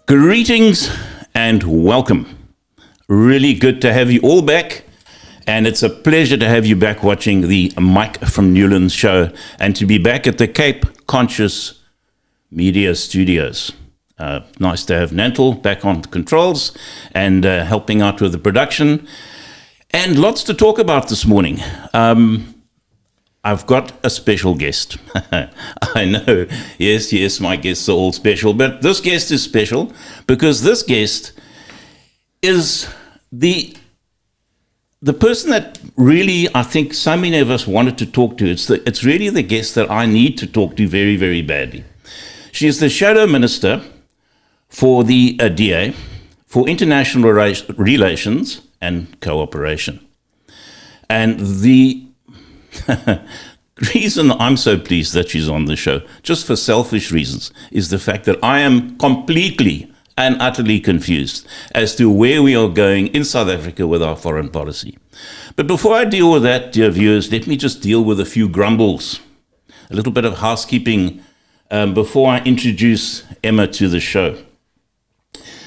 Greetings and welcome. Really good to have you all back, and it's a pleasure to have you back watching the Mike from Newlands show and to be back at the Cape Conscious Media Studios. Nice to have Nantel back on the controls and helping out with the production, and lots to talk about this morning. I've got a special guest. I know, yes, my guests are all special, but this guest is special because this guest is the person that really, I think so many of us wanted to talk to. It's really the guest that I need to talk to very, very badly. She is the Shadow Minister for the DA, for International Relations and Cooperation. And the reason I'm so pleased that she's on the show, just for selfish reasons, is the fact that I am completely and utterly confused as to where we are going in South Africa with our foreign policy. But before I deal with that, dear viewers, let me just deal with a few grumbles, a little bit of housekeeping before I introduce Emma to the show.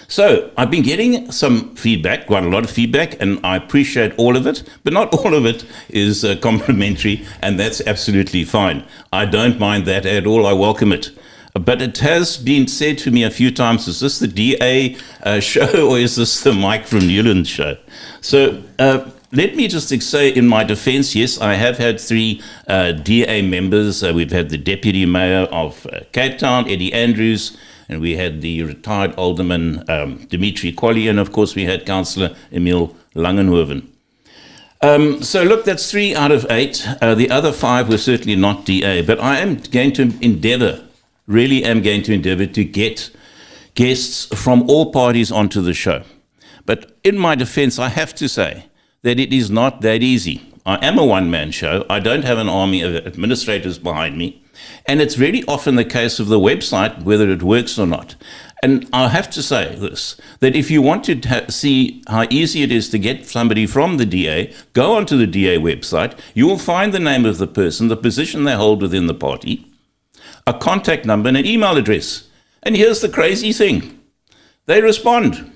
So I've been getting some feedback, quite a lot of feedback, and I appreciate all of it, but not all of it is complimentary, and that's absolutely fine. I don't mind that at all. I welcome it. But it has been said to me a few times, is this the DA show or is this the Mike from Newlands show? So let me just say in my defense, yes, I have had 3 DA members. We've had the Deputy Mayor of Cape Town, Eddie Andrews, and we had the retired Alderman Dimitri Collier, and of course we had Councillor Emil Langenhoven. So look, that's 3 out of 8. The other 5 were certainly not DA, but I am going to endeavour, really am going to endeavour to get guests from all parties onto the show. But in my defence, I have to say that it is not that easy. I am a one-man show. I don't have an army of administrators behind me. And it's really often the case of the website, whether it works or not. And I have to say this, that if you want to see how easy it is to get somebody from the DA, go onto the DA website. You will find the name of the person, the position they hold within the party, a contact number and an email address. And here's the crazy thing. They respond.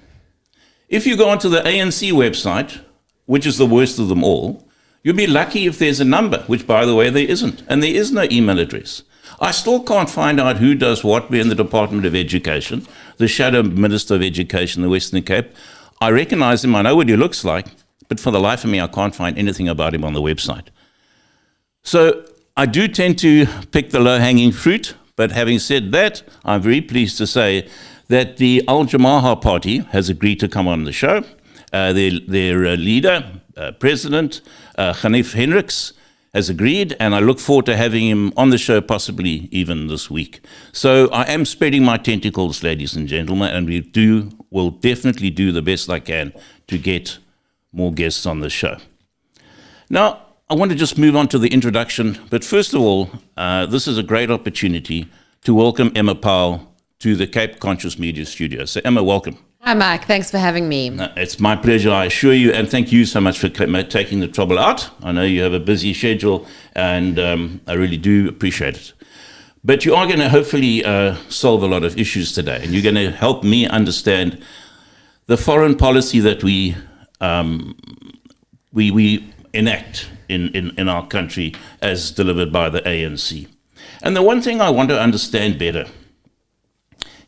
If you go onto the ANC website, which is the worst of them all, you'll be lucky if there's a number, which, by the way, there isn't. And there is no email address. I still can't find out who does what. We're in the Department of Education, the Shadow Minister of Education in the Western Cape. I recognize him. I know what he looks like. But for the life of me, I can't find anything about him on the website. So I do tend to pick the low-hanging fruit. But having said that, I'm very pleased to say that the Al Jamaah Party has agreed to come on the show. Their leader, President Hanif Hendricks, has agreed, and I look forward to having him on the show, possibly even this week. So I am spreading my tentacles, ladies and gentlemen, and will definitely do the best I can to get more guests on the show. Now, I want to just move on to the introduction, but first of all, this is a great opportunity to welcome Emma Powell to the Cape Conscious Media Studio. So Emma, welcome. Hi, Mike. Thanks for having me. It's my pleasure, I assure you, and thank you so much for taking the trouble out. I know you have a busy schedule, and I really do appreciate it. But you are going to hopefully solve a lot of issues today, and you're going to help me understand the foreign policy that we enact in our country as delivered by the ANC. And the one thing I want to understand better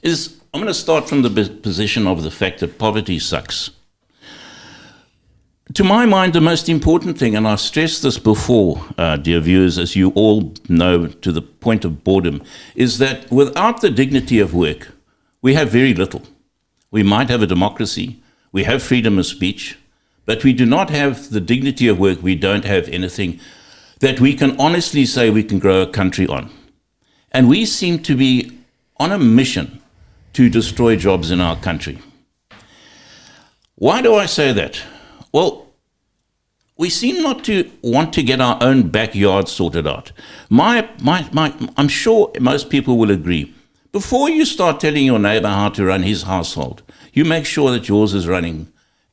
is I'm going to start from the position of the fact that poverty sucks. To my mind, the most important thing, and I've stressed this before, dear viewers, as you all know to the point of boredom, is that without the dignity of work, we have very little. We might have a democracy, we have freedom of speech, but we do not have the dignity of work. We don't have anything that we can honestly say we can grow a country on. And we seem to be on a mission to destroy jobs in our country. Why do I say that? Well, we seem not to want to get our own backyard sorted out. I'm sure most people will agree. Before you start telling your neighbor how to run his household, you make sure that yours is running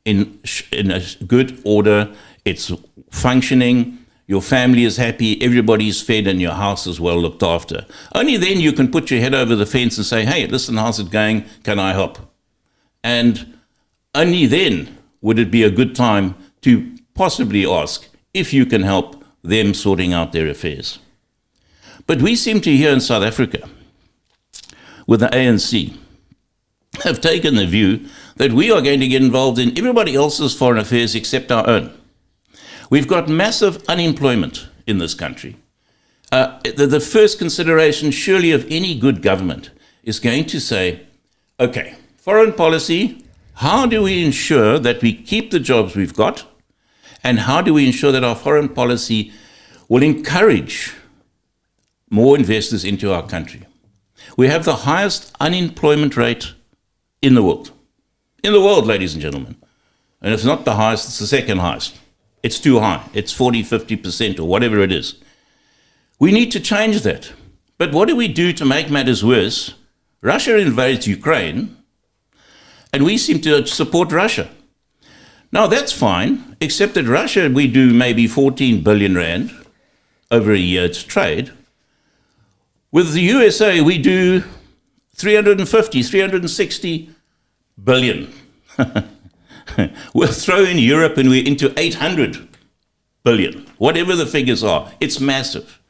in a good order, it's functioning, your family is happy, everybody's fed, and your house is well looked after. Only then you can put your head over the fence and say, hey, listen, how's it going? Can I help? And only then would it be a good time to possibly ask if you can help them sorting out their affairs. But we seem to here in South Africa, with the ANC, have taken the view that we are going to get involved in everybody else's foreign affairs except our own. We've got massive unemployment in this country. The first consideration, surely, of any good government is going to say, okay, foreign policy, how do we ensure that we keep the jobs we've got? And how do we ensure that our foreign policy will encourage more investors into our country? We have the highest unemployment rate in the world. In the world, ladies and gentlemen. And if it's not the highest, it's the second highest. It's too high. It's 40, 50% or whatever it is. We need to change that. But what do we do to make matters worse? Russia invades Ukraine, and we seem to support Russia. Now, that's fine, except that Russia, we do maybe 14 billion rand over a year's trade. With the USA, we do 350, 360 billion. We'll throw in Europe and we're into 800 billion, whatever the figures are. It's massive.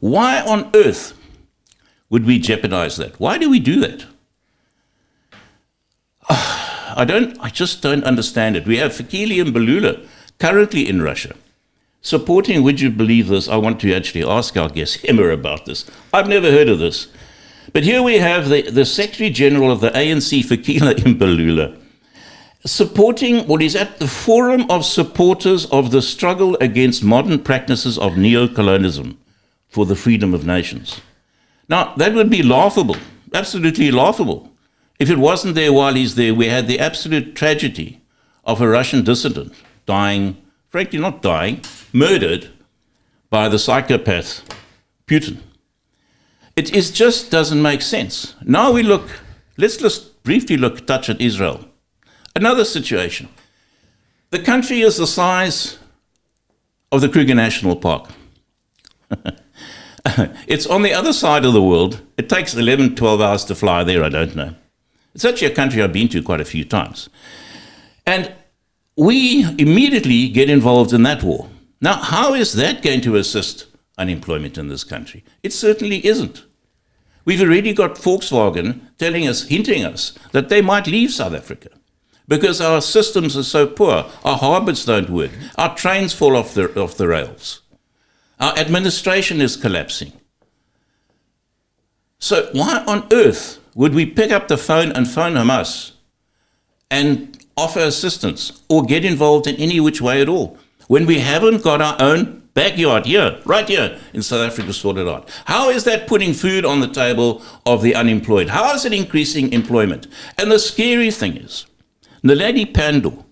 Why on earth would we jeopardize that? Why do we do that? I just don't understand it. We have Fikile and Belula currently in Russia supporting, would you believe this? I want to actually ask our guest Emma about this. I've never heard of this. But here we have the Secretary General of the ANC, Fikile Mbalula, supporting what is at the Forum of Supporters of the Struggle Against Modern Practices of Neocolonialism for the Freedom of Nations. Now, that would be laughable, absolutely laughable. If it wasn't there while he's there, we had the absolute tragedy of a Russian dissident dying, frankly not dying, murdered by the psychopath Putin. It just doesn't make sense. Now let's just briefly touch at Israel. Another situation. The country is the size of the Kruger National Park. It's on the other side of the world. It takes 11, 12 hours to fly there, I don't know. It's actually a country I've been to quite a few times. And we immediately get involved in that war. Now, how is that going to assist unemployment in this country? It certainly isn't. We've already got Volkswagen hinting us that they might leave South Africa because our systems are so poor, our harbors don't work, our trains fall off the rails, our administration is collapsing. So why on earth would we pick up the phone and phone Hamas and offer assistance or get involved in any which way at all when we haven't got our own backyard here, right here in South Africa sorted out? How is that putting food on the table of the unemployed? How is it increasing employment? And the scary thing is, Naledi Pandor,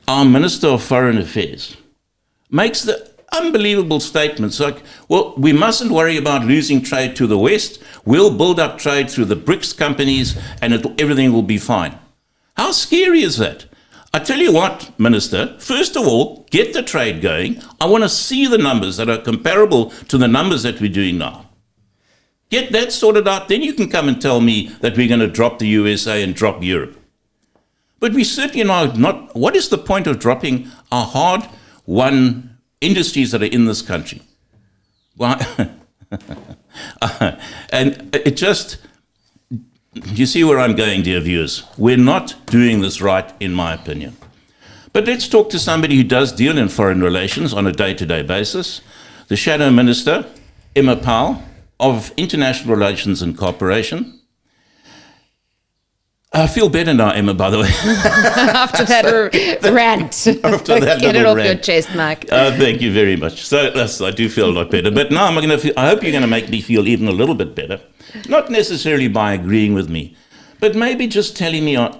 our Minister of Foreign Affairs, makes the unbelievable statements like, well, we mustn't worry about losing trade to the West. We'll build up trade through the BRICS companies and everything will be fine. How scary is that? I tell you what, Minister, first of all, get the trade going. I want to see the numbers that are comparable to the numbers that we're doing now. Get that sorted out, then you can come and tell me that we're going to drop the USA and drop Europe. But we certainly are not. What is the point of dropping our hard-won industries that are in this country? Why? And it just, you see where I'm going, dear viewers. We're not doing this right, in my opinion. But let's talk to somebody who does deal in foreign relations on a day-to-day basis, the Shadow Minister, Emma Powell, of International Relations and Cooperation. I feel better now, Emma, by the way. After that rant. After that Get it off rant. your chest, Mark. Thank you very much. So yes, I do feel a lot better. But now I hope you're going to make me feel even a little bit better. Not necessarily by agreeing with me, but maybe just telling me, am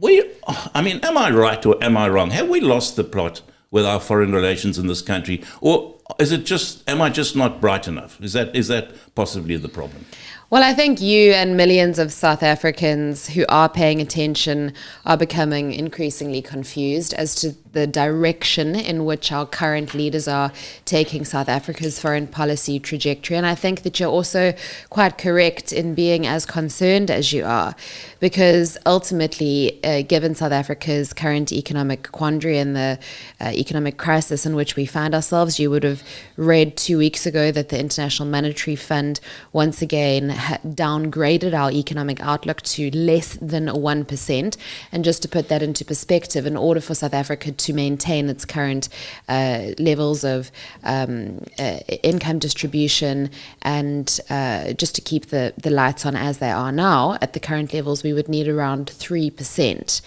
I right or am I wrong? Have we lost the plot with our foreign relations in this country? Or am I just not bright enough? Is that possibly the problem? Well, I think you and millions of South Africans who are paying attention are becoming increasingly confused as to the direction in which our current leaders are taking South Africa's foreign policy trajectory. And I think that you're also quite correct in being as concerned as you are, because ultimately, given South Africa's current economic quandary and the economic crisis in which we find ourselves, you would have read 2 weeks ago that the International Monetary Fund once again downgraded our economic outlook to less than 1%. And just to put that into perspective, in order for South Africa to maintain its current levels of income distribution and just to keep the lights on as they are now, at the current levels, we would need around 3%.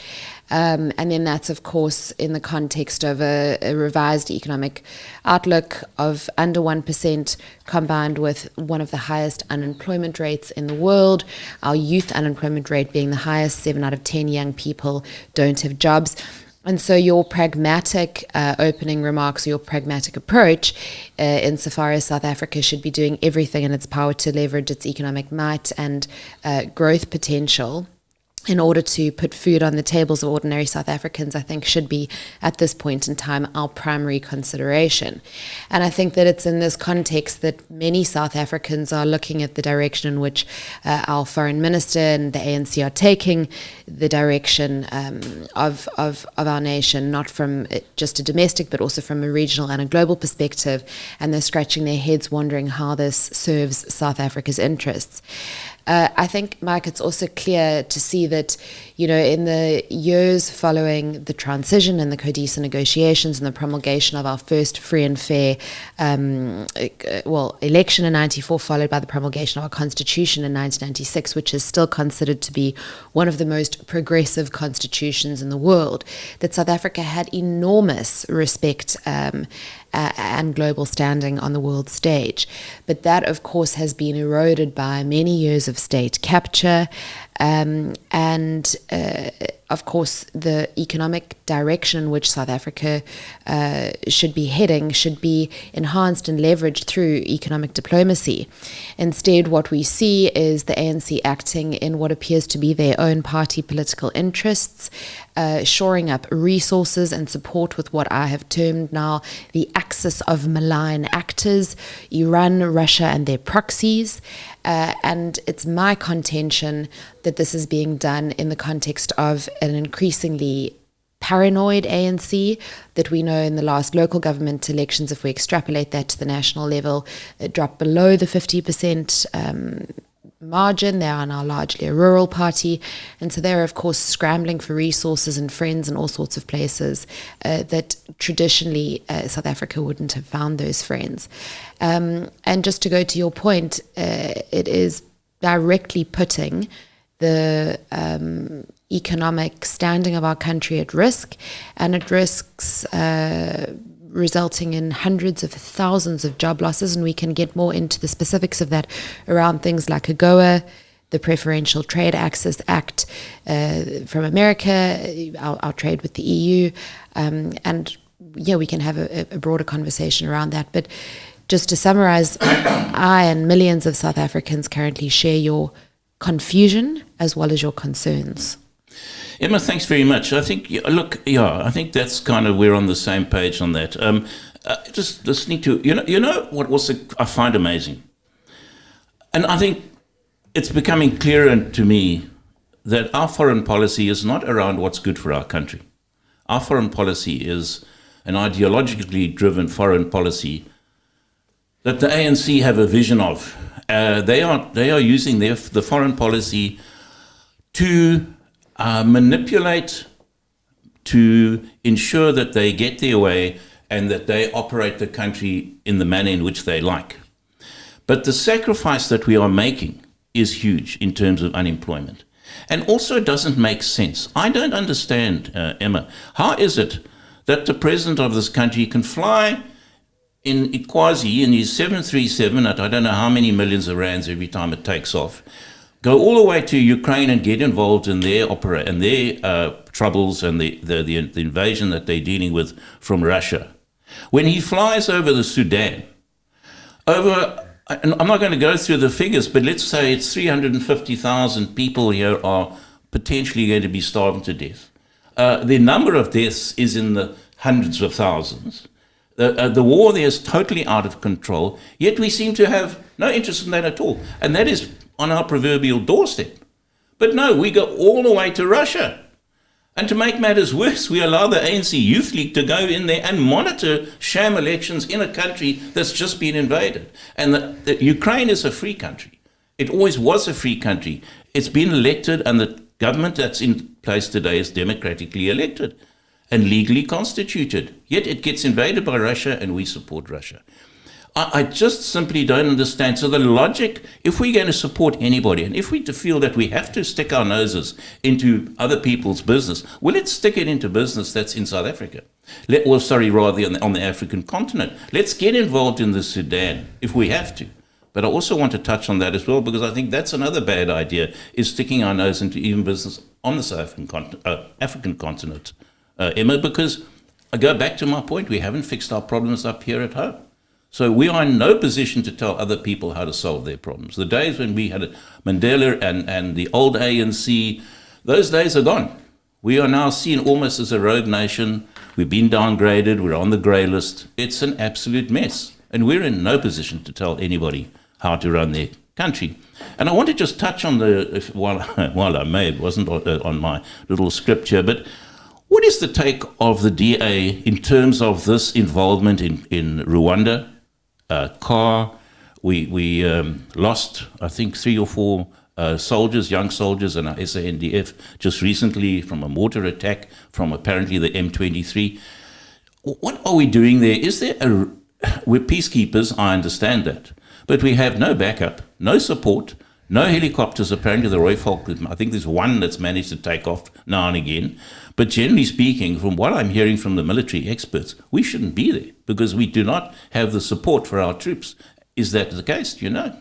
And then that's, of course, in the context of a revised economic outlook of under 1%, combined with one of the highest unemployment rates in the world, our youth unemployment rate being the highest. 7 out of 10 young people don't have jobs. And so your pragmatic opening remarks, or your pragmatic approach, insofar as South Africa should be doing everything in its power to leverage its economic might and growth potential in order to put food on the tables of ordinary South Africans, I think should be, at this point in time, our primary consideration. And I think that it's in this context that many South Africans are looking at the direction in which our foreign minister and the ANC are taking the direction of our nation, not from just a domestic, but also from a regional and a global perspective. And they're scratching their heads wondering how this serves South Africa's interests. I think, Mike, it's also clear to see that, in the years following the transition and the CODESA negotiations and the promulgation of our first free and fair, election in 94, followed by the promulgation of our constitution in 1996, which is still considered to be one of the most progressive constitutions in the world, that South Africa had enormous respect and global standing on the world stage. But that, of course, has been eroded by many years of state capture and of course, the economic direction in which South Africa should be heading should be enhanced and leveraged through economic diplomacy. Instead, what we see is the ANC acting in what appears to be their own party political interests, shoring up resources and support with what I have termed now the axis of malign actors, Iran, Russia, and their proxies. And it's my contention that this is being done in the context of an increasingly paranoid ANC that we know in the last local government elections, if we extrapolate that to the national level, it dropped below the 50% margin. They are now largely a rural party. And so they're, of course, scrambling for resources and friends in all sorts of places that traditionally South Africa wouldn't have found those friends. And just to go to your point, it is directly putting the economic standing of our country at risk, and it risks resulting in hundreds of thousands of job losses, and we can get more into the specifics of that around things like AGOA, the Preferential Trade Access Act from America, our trade with the EU, and we can have a broader conversation around that. But just to summarize, I and millions of South Africans currently share your confusion as well as your concerns. Emma, thanks very much. I think, I think that's kind of, we're on the same page on that. Just listening to, what also I find amazing. And I think it's becoming clearer to me that our foreign policy is not around what's good for our country. Our foreign policy is an ideologically driven foreign policy that the ANC have a vision of. They are using the foreign policy to manipulate, to ensure that they get their way and that they operate the country in the manner in which they like. But the sacrifice that we are making is huge in terms of unemployment. And also it doesn't make sense. I don't understand, Emma, how is it that the president of this country can fly in Ikwazi in his 737 at I don't know how many millions of rands every time it takes off, go all the way to Ukraine and get involved in their troubles and the invasion that they're dealing with from Russia, When he flies over the Sudan, and I'm not going to go through the figures, but let's say it's 350,000 people here are potentially going to be starving to death. The number of deaths is in the hundreds of thousands. The war there is totally out of control, yet we seem to have no interest in that at all. And that is on our proverbial doorstep. But no, we go all the way to Russia. And to make matters worse, we allow the ANC Youth League to go in there and monitor sham elections in a country that's just been invaded. And the Ukraine is a free country. It always was a free country. It's been elected, and the government that's in place today is democratically elected and legally constituted. Yet it gets invaded by Russia, and we support Russia. I just simply don't understand. So the logic, if we're going to support anybody, and if we feel that we have to stick our noses into other people's business, well, let's stick it into business that's in South Africa. Rather on the African continent. Let's get involved in the Sudan if we have to. But I also want to touch on that as well, because I think that's another bad idea, is sticking our nose into even business on the South African continent, Emma, because I go back to my point, we haven't fixed our problems up here at home. So we are in no position to tell other people how to solve their problems. The days when we had Mandela and the old ANC, those days are gone. We are now seen almost as a rogue nation. We've been downgraded. We're on the grey list. It's an absolute mess. And we're in no position to tell anybody how to run their country. And I want to just touch on while I may, it wasn't on my little script here, but what is the take of the DA in terms of this involvement in Rwanda? We lost, I think, 3 or 4 soldiers, young soldiers in our SANDF just recently from a mortar attack from apparently the M23. What are we doing there? We're peacekeepers, I understand that, but we have no backup, no support, no helicopters. Apparently the Roy Falk, I think there's one that's managed to take off now and again. But generally speaking, from what I'm hearing from the military experts, we shouldn't be there because we do not have the support for our troops. Is that the case? Do you know?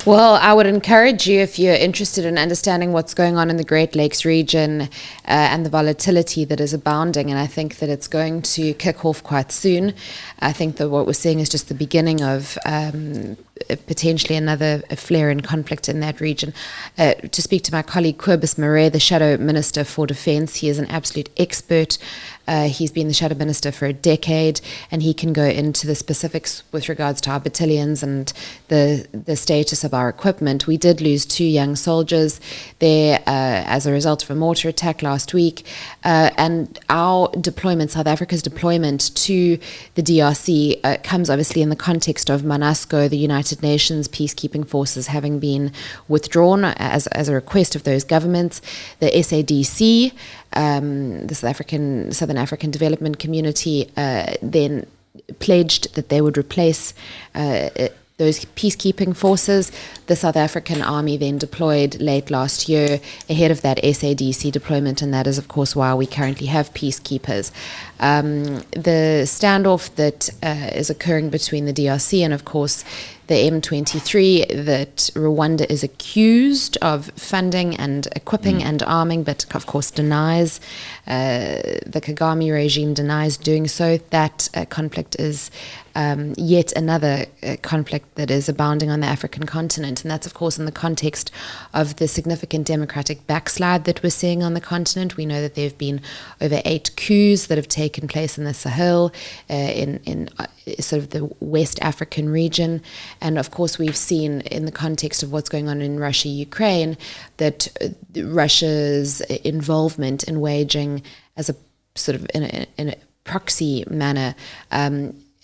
Well, I would encourage you, if you're interested in understanding what's going on in the Great Lakes region and the volatility that is abounding, and I think that it's going to kick off quite soon. I think that what we're seeing is just the beginning of potentially another flare in conflict in that region. To speak to my colleague Kobus Mare, the Shadow Minister for Defence, he is an absolute expert. He's been the Shadow Minister for a decade, and he can go into the specifics with regards to our battalions and the status of our equipment. We did lose 2 young soldiers there as a result of a mortar attack last week, and our deployment, South Africa's deployment to the DRC comes obviously in the context of MONUSCO, the United Nations peacekeeping forces having been withdrawn as a request of those governments. The SADC, the Southern African Development Community, then pledged that they would replace those peacekeeping forces. The South African Army then deployed late last year ahead of that SADC deployment, and that is, of course, why we currently have peacekeepers. The standoff that is occurring between the DRC and, of course, the M23, that Rwanda is accused of funding and equipping and arming, but of course denies, the Kagame regime denies doing so. That conflict is yet another conflict that is abounding on the African continent. And that's, of course, in the context of the significant democratic backslide that we're seeing on the continent. We know that there have been over 8 coups that have taken place in the Sahel, in sort of the West African region. And of course, we've seen in the context of what's going on in Russia, Ukraine, that Russia's involvement in waging as a sort of in a proxy manner,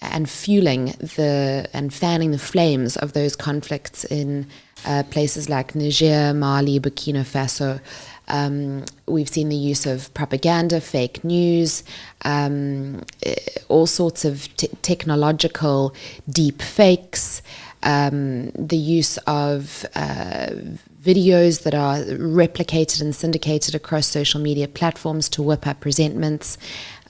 and fueling and fanning the flames of those conflicts in places like Niger, Mali, Burkina Faso. We've seen the use of propaganda, fake news, all sorts of technological deep fakes, the use of videos that are replicated and syndicated across social media platforms to whip up resentments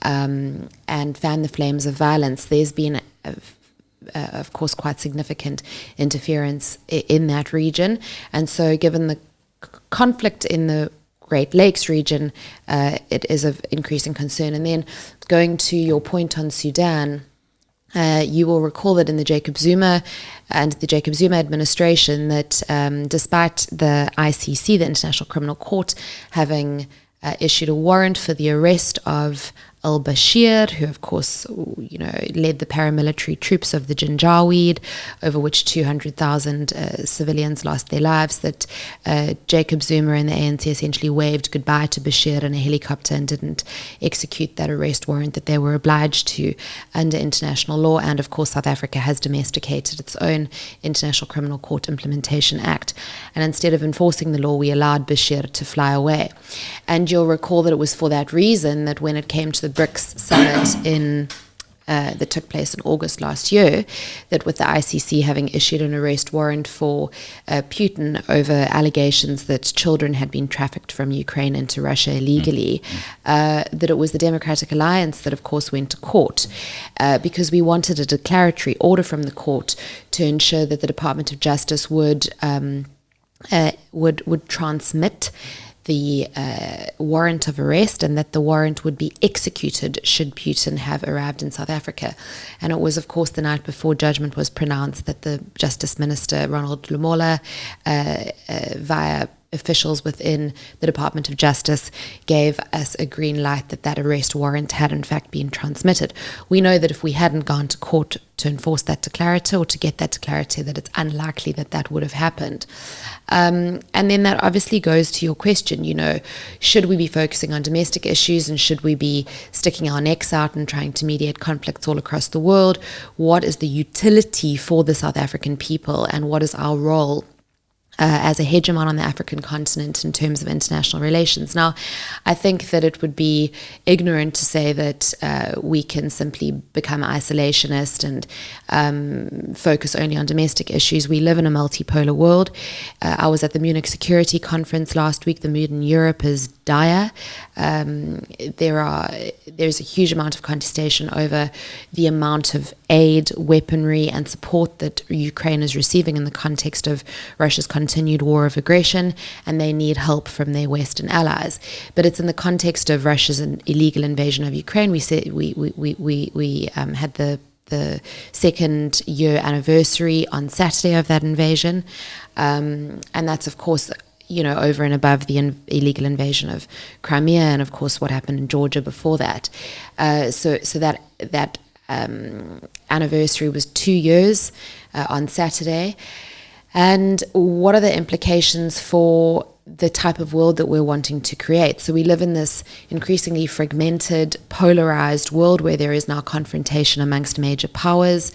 and fan the flames of violence. There's been, of course, quite significant interference in that region. And so given the conflict in the Great Lakes region, it is of increasing concern. And then going to your point on Sudan, You will recall that in the Jacob Zuma administration, that despite the ICC, the International Criminal Court, having issued a warrant for the arrest of al-Bashir, who of course, led the paramilitary troops of the Janjaweed, over which 200,000 civilians lost their lives, that Jacob Zuma and the ANC essentially waved goodbye to Bashir in a helicopter and didn't execute that arrest warrant that they were obliged to under international law. And of course, South Africa has domesticated its own International Criminal Court Implementation Act. And instead of enforcing the law, we allowed Bashir to fly away. And you'll recall that it was for that reason that when it came to the BRICS summit that took place in August last year, that with the ICC having issued an arrest warrant for Putin over allegations that children had been trafficked from Ukraine into Russia illegally, that it was the Democratic Alliance that of course went to court because we wanted a declaratory order from the court to ensure that the Department of Justice would transmit the warrant of arrest, and that the warrant would be executed should Putin have arrived in South Africa. And it was, of course, the night before judgment was pronounced that the Justice Minister, Ronald Lamola, via officials within the Department of Justice, gave us a green light that arrest warrant had in fact been transmitted. We know that if we hadn't gone to court to enforce that declarator, or to get that declarator, that it's unlikely that would have happened. And then that obviously goes to your question, should we be focusing on domestic issues, and should we be sticking our necks out and trying to mediate conflicts all across the world? What is the utility for the South African people, and what is our role as a hegemon on the African continent in terms of international relations? Now, I think that it would be ignorant to say that we can simply become isolationist and focus only on domestic issues. We live in a multipolar world. I was at the Munich Security Conference last week. The mood in Europe is dire. There's a huge amount of contestation over the amount of aid, weaponry, and support that Ukraine is receiving in the context of Russia's continued war of aggression, and they need help from their Western allies. But it's in the context of Russia's illegal invasion of Ukraine. We had the second year anniversary on Saturday of that invasion, and that's of course over and above the illegal invasion of Crimea, and of course what happened in Georgia before that. So that anniversary was 2 years on Saturday. And what are the implications for the type of world that we're wanting to create? So we live in this increasingly fragmented, polarized world where there is now confrontation amongst major powers.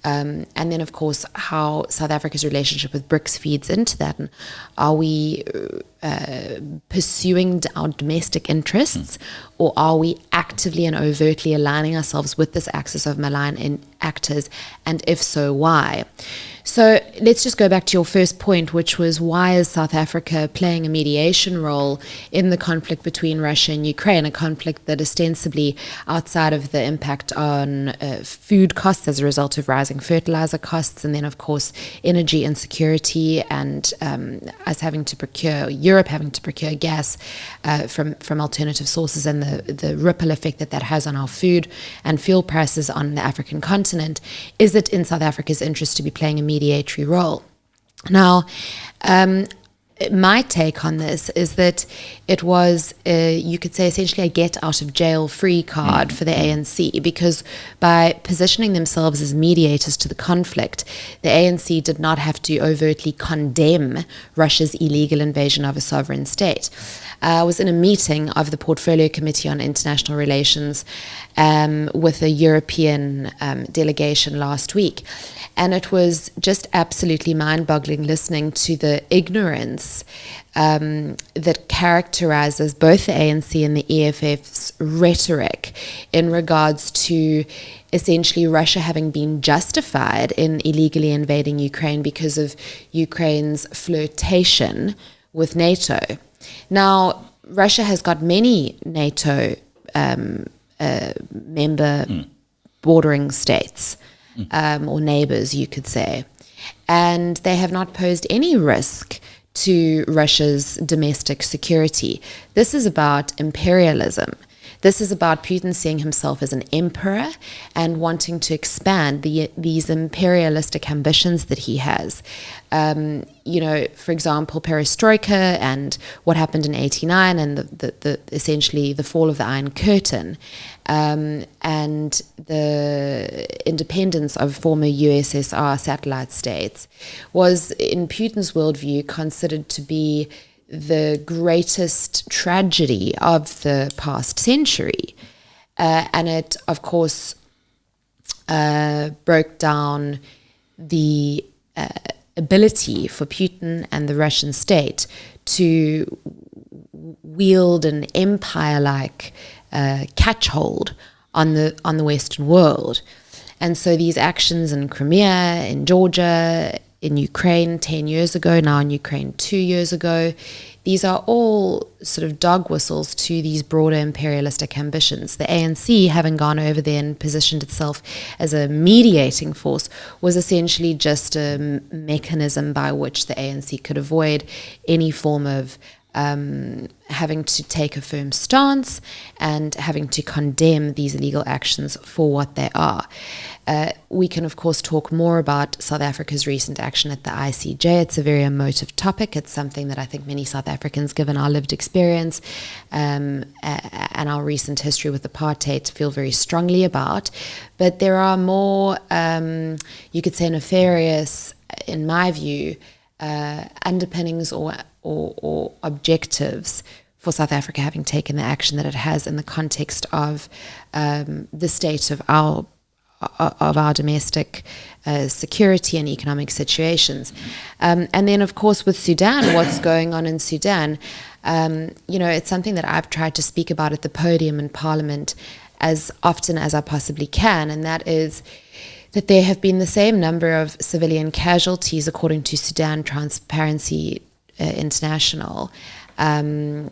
And then, of course, how South Africa's relationship with BRICS feeds into that. And are we pursuing our domestic interests, or are we actively and overtly aligning ourselves with this axis of malign actors? And if so, why? So let's just go back to your first point, which was, why is South Africa playing a mediation role in the conflict between Russia and Ukraine, a conflict that ostensibly, outside of the impact on food costs as a result of rising fertilizer costs, and then, of course, energy insecurity, and Europe having to procure gas from alternative sources, and the ripple effect that has on our food and fuel prices on the African continent, is it in South Africa's interest to be playing a mediatory role? Now, my take on this is that it was, you could say, essentially a get out of jail free card for the ANC, because by positioning themselves as mediators to the conflict, the ANC did not have to overtly condemn Russia's illegal invasion of a sovereign state. I was in a meeting of the Portfolio Committee on International Relations with a European delegation last week. And it was just absolutely mind-boggling listening to the ignorance that characterizes both the ANC and the EFF's rhetoric in regards to essentially Russia having been justified in illegally invading Ukraine because of Ukraine's flirtation with NATO. Now, Russia has got many NATO member bordering states, or neighbors, you could say, and they have not posed any risk to Russia's domestic security. This is about imperialism. This is about Putin seeing himself as an emperor and wanting to expand these imperialistic ambitions that he has. For example, perestroika and what happened in '89 and the essentially the fall of the Iron Curtain, and the independence of former USSR satellite states was, in Putin's worldview, considered to be the greatest tragedy of the past century. And it, of course, broke down the ability for Putin and the Russian state to wield an empire-like catchhold on the Western world. And so these actions in Crimea, in Georgia, in Ukraine 10 years ago, now in Ukraine 2 years ago, these are all sort of dog whistles to these broader imperialistic ambitions. The ANC, having gone over there and positioned itself as a mediating force, was essentially just a mechanism by which the ANC could avoid any form of having to take a firm stance and having to condemn these illegal actions for what they are. We can, of course, talk more about South Africa's recent action at the ICJ. It's a very emotive topic. It's something that I think many South Africans, given our lived experience and our recent history with apartheid, feel very strongly about. But there are more, you could say, nefarious, in my view, underpinnings or objectives for South Africa having taken the action that it has in the context of the state of our domestic security and economic situations. And then, of course, with Sudan, what's going on in Sudan, it's something that I've tried to speak about at the podium in Parliament as often as I possibly can, and that is that there have been the same number of civilian casualties, according to Sudan Transparency International, in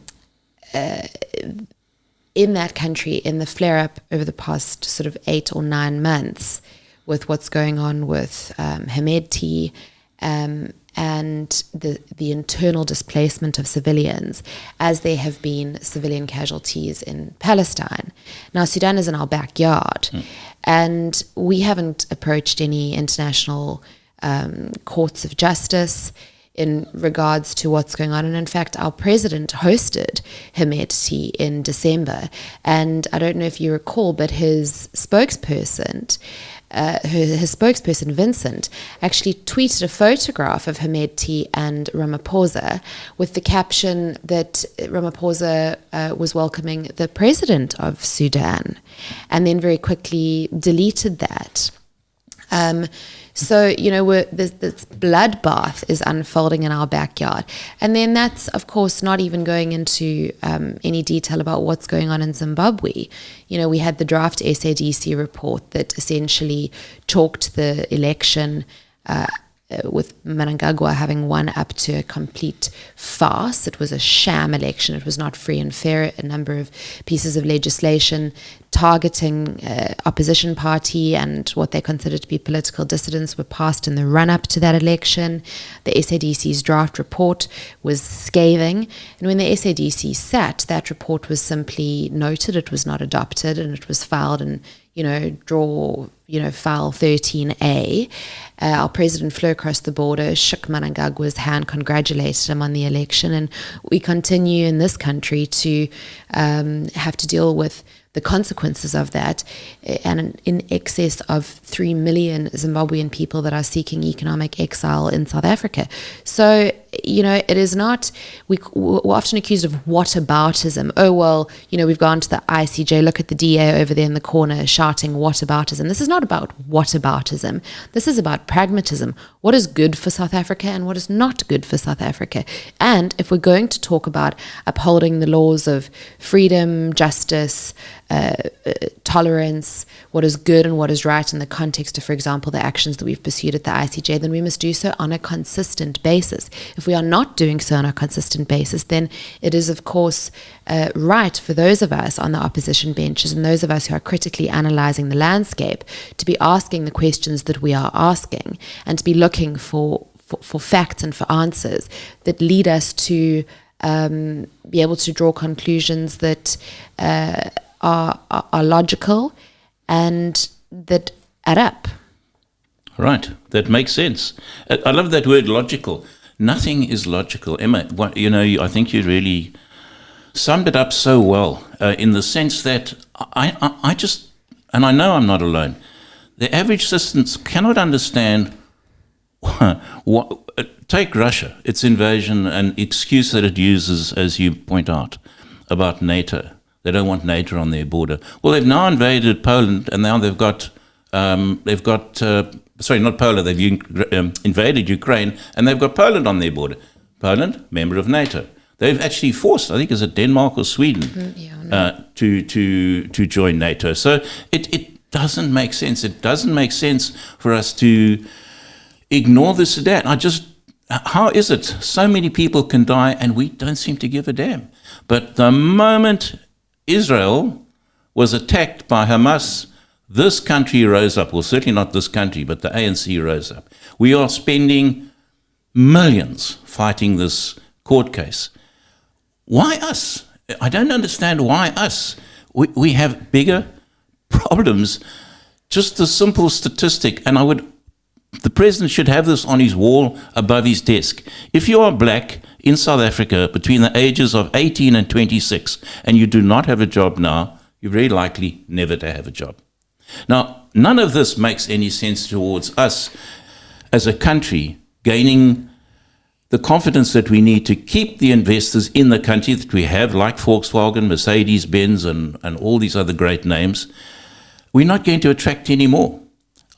that country, in the flare-up over the past sort of 8 or 9 months, with what's going on with Hemedti and the internal displacement of civilians, as there have been civilian casualties in Palestine. Now, Sudan is in our backyard, and we haven't approached any international courts of justice in regards to what's going on. And in fact, our president hosted Hemedti in December. And I don't know if you recall, but his spokesperson, Vincent, actually tweeted a photograph of Hemedti and Ramaphosa with the caption that Ramaphosa was welcoming the president of Sudan, and then very quickly deleted that. So, this bloodbath is unfolding in our backyard. And then that's, of course, not even going into any detail about what's going on in Zimbabwe. We had the draft SADC report that essentially chalked the election with Mnangagwa having won up to a complete farce. It was a sham election. It was not free and fair. A number of pieces of legislation targeting opposition party and what they considered to be political dissidents were passed in the run-up to that election. The SADC's draft report was scathing. And when the SADC sat, that report was simply noted. It was not adopted, and it was filed in file 13A. Our president flew across the border, shook Mnangagwa's hand, congratulated him on the election, and we continue in this country to have to deal with the consequences of that, and in excess of 3 million Zimbabwean people that are seeking economic exile in South Africa. So, it is not, we're often accused of whataboutism. Oh, well, we've gone to the ICJ, look at the DA over there in the corner shouting whataboutism. This is not about whataboutism. This is about pragmatism. What is good for South Africa and what is not good for South Africa? And if we're going to talk about upholding the laws of freedom, justice, tolerance, what is good and what is right in the context of, for example, the actions that we've pursued at the ICJ, then we must do so on a consistent basis. If we are not doing so on a consistent basis, then it is, of course, right for those of us on the opposition benches and those of us who are critically analysing the landscape to be asking the questions that we are asking and to be looking for facts and for answers that lead us to be able to draw conclusions that are logical and that add up. Right, that makes sense. I love that word, logical. Nothing is logical. Emma, I think you really summed it up so well in the sense that I just, and I know I'm not alone, the average citizen cannot understand take Russia, its invasion and excuse that it uses, as you point out, about NATO. They don't want NATO on their border. Well, they've now invaded Poland, and now they've got sorry, not Poland, they've invaded Ukraine, and they've got Poland on their border. Poland, member of NATO. They've actually forced, I think, is it Denmark or Sweden, to join NATO. So it doesn't make sense. It doesn't make sense for us to ignore the Sudan. How is it so many people can die and we don't seem to give a damn? But the moment Israel was attacked by Hamas, this country rose up. Well, certainly not this country, but the ANC rose up. We are spending millions fighting this court case. Why us? I don't understand why us. We have bigger problems. Just a simple statistic, and the president should have this on his wall above his desk. If you are black in South Africa between the ages of 18 and 26 and you do not have a job now, you're very likely never to have a job. Now, none of this makes any sense towards us as a country gaining the confidence that we need to keep the investors in the country that we have, like Volkswagen, Mercedes-Benz, and all these other great names. We're not going to attract any more.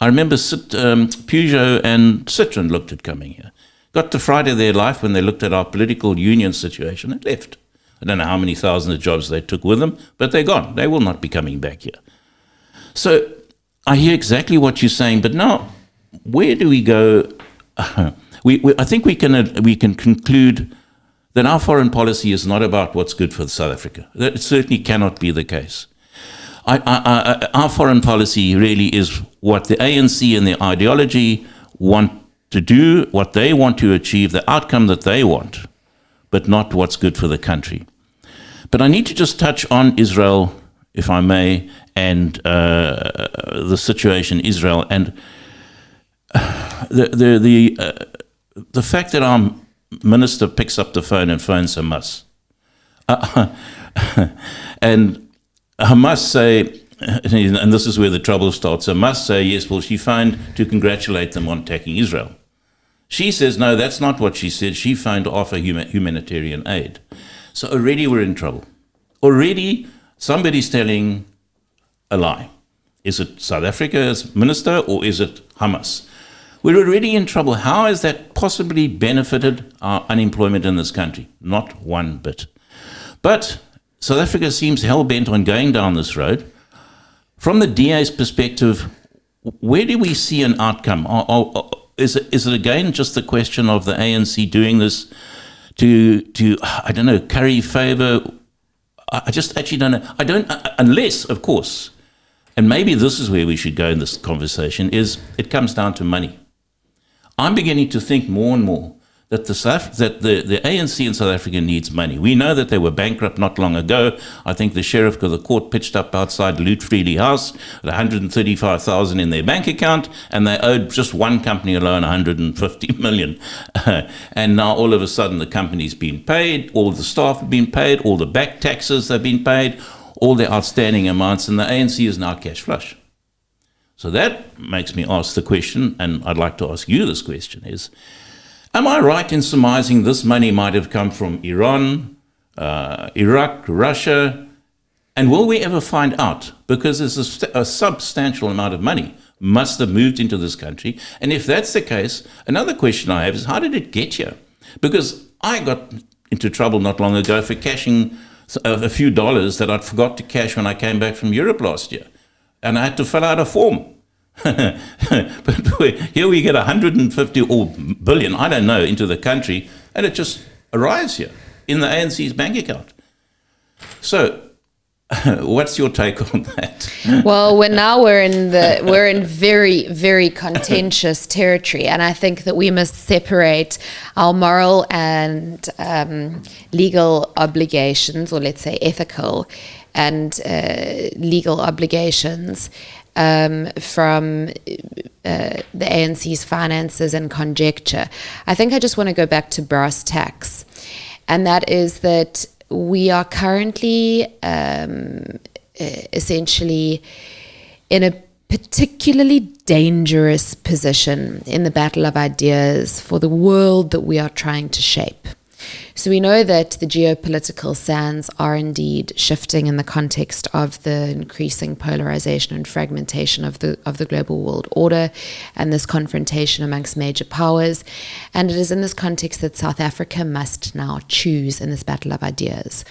I remember Peugeot and Citroën looked at coming here. Got to Friday of their life when they looked at our political union situation and left. I don't know how many thousands of jobs they took with them, but they're gone. They will not be coming back here. So I hear exactly what you're saying, but now where do we go? I think we can conclude that our foreign policy is not about what's good for South Africa. That certainly cannot be the case. Our foreign policy really is what the ANC and their ideology want to do, what they want to achieve, the outcome that they want, but not what's good for the country. But I need to just touch on Israel, if I may, and the situation in Israel, and the fact that our minister picks up the phone and phones Hamas. And Hamas say, and this is where the trouble starts, Hamas say, yes, well, she phoned to congratulate them on attacking Israel. She says, no, that's not what she said. She phoned to offer humanitarian aid. So already we're in trouble. Already somebody's telling a lie. Is it South Africa's minister or is it Hamas? We're already in trouble. How has that possibly benefited our unemployment in this country? Not one bit. But South Africa seems hell-bent on going down this road. From the DA's perspective, where do we see an outcome? Is it again just the question of the ANC doing this to I don't know, curry favor? I just actually don't know. Unless, of course, and maybe this is where we should go in this conversation, is it comes down to money. I'm beginning to think more and more that the ANC in South Africa needs money. We know that they were bankrupt not long ago. I think the sheriff of the court pitched up outside Loot Freely House at 135,000 in their bank account, and they owed just one company alone 150 million. And now all of a sudden the company's been paid, all the staff have been paid, all the back taxes have been paid, all the outstanding amounts, and the ANC is now cash flush. So that makes me ask the question, and I'd like to ask you this question, is, am I right in surmising this money might have come from Iran, Iraq, Russia, and will we ever find out? Because there's a substantial amount of money must have moved into this country. And if that's the case, another question I have is, how did it get here? Because I got into trouble not long ago for cashing a few dollars that I'd forgot to cash when I came back from Europe last year. And I had to fill out a form. But here we get 150 or billion, I don't know, into the country, and it just arrives here in the ANC's bank account. So What's your take on that? Well, we're in very, very contentious territory, and I think that we must separate our moral and legal obligations, or let's say ethical and legal obligations, from the ANC's finances and conjecture. I think I just want to go back to brass tacks, and that is that we are currently essentially in a particularly dangerous position in the battle of ideas for the world that we are trying to shape. So we know that the geopolitical sands are indeed shifting in the context of the increasing polarization and fragmentation of the global world order and this confrontation amongst major powers. And it is in this context that South Africa must now choose in this battle of ideas.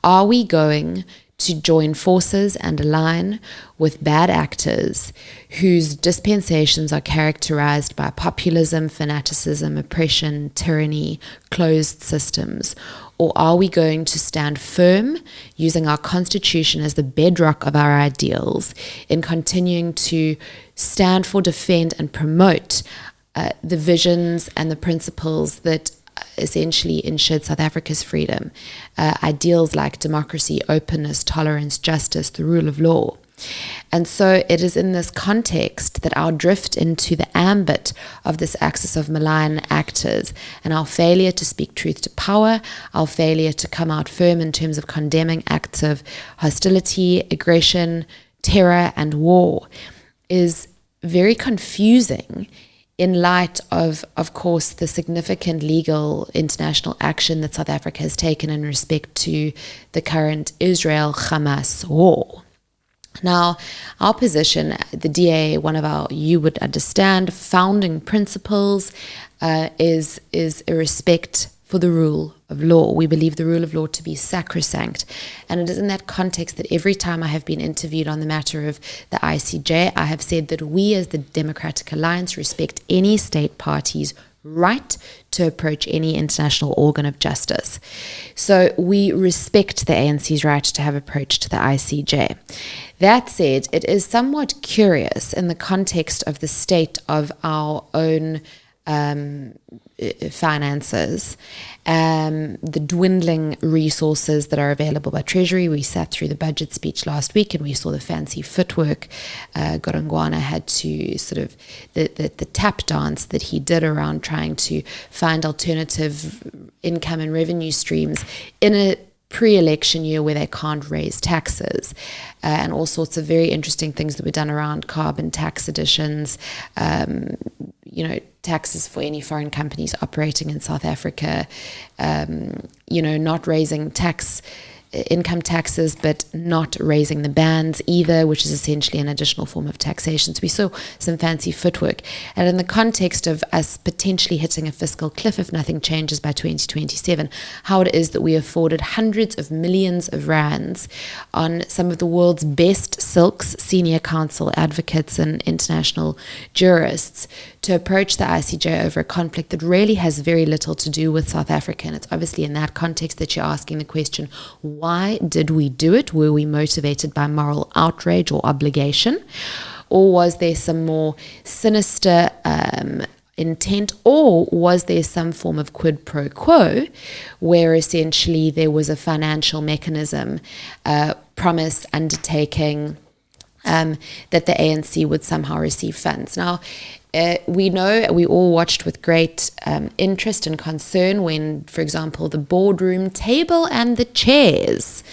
Are we going to join forces and align with bad actors whose dispensations are characterized by populism, fanaticism, oppression, tyranny, closed systems? Or are we going to stand firm, using our constitution as the bedrock of our ideals, in continuing to stand for, defend, and promote the visions and the principles that essentially ensured South Africa's freedom, ideals like democracy, openness, tolerance, justice, the rule of law? And so it is in this context that our drift into the ambit of this axis of malign actors and our failure to speak truth to power, our failure to come out firm in terms of condemning acts of hostility, aggression, terror, and war is very confusing in light of course, the significant legal international action that South Africa has taken in respect to the current Israel-Hamas war. Now, our position, the DA, one of our, you would understand, founding principles is a respect for the rule of law. We believe the rule of law to be sacrosanct. And it is in that context that every time I have been interviewed on the matter of the ICJ, I have said that we as the Democratic Alliance respect any state party's right to approach any international organ of justice. So we respect the ANC's right to have approach to the ICJ. That said, it is somewhat curious in the context of the state of our own finances, the dwindling resources that are available by Treasury. We sat through the budget speech last week and we saw the fancy footwork Godongwana had to sort of, the tap dance that he did around trying to find alternative income and revenue streams in a pre-election year where they can't raise taxes, and all sorts of very interesting things that were done around carbon tax additions, taxes for any foreign companies operating in South Africa, not raising income taxes, but not raising the bands either, which is essentially an additional form of taxation. So we saw some fancy footwork. And in the context of us potentially hitting a fiscal cliff if nothing changes by 2027, how it is that we afforded hundreds of millions of rands on some of the world's best silks, senior counsel advocates and international jurists to approach the ICJ over a conflict that really has very little to do with South Africa. And it's obviously in that context that you're asking the question, why did we do it? Were we motivated by moral outrage or obligation? Or was there some more sinister intent? Or was there some form of quid pro quo where essentially there was a financial mechanism, promise, undertaking, that the ANC would somehow receive funds? Now, we know, we all watched with great interest and concern when, for example, the boardroom table and the chairs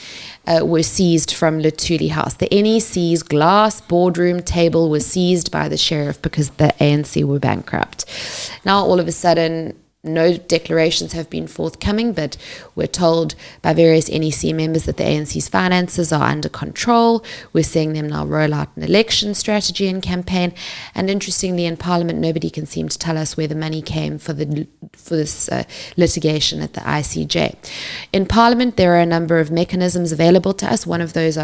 were seized from Luthuli House. The NEC's glass boardroom table was seized by the sheriff because the ANC were bankrupt. Now, all of a sudden, no declarations have been forthcoming, but we're told by various NEC members that the ANC's finances are under control. We're seeing them now roll out an election strategy and campaign. And interestingly, in Parliament, nobody can seem to tell us where the money came for this litigation at the ICJ. In Parliament, there are a number of mechanisms available to us. One of those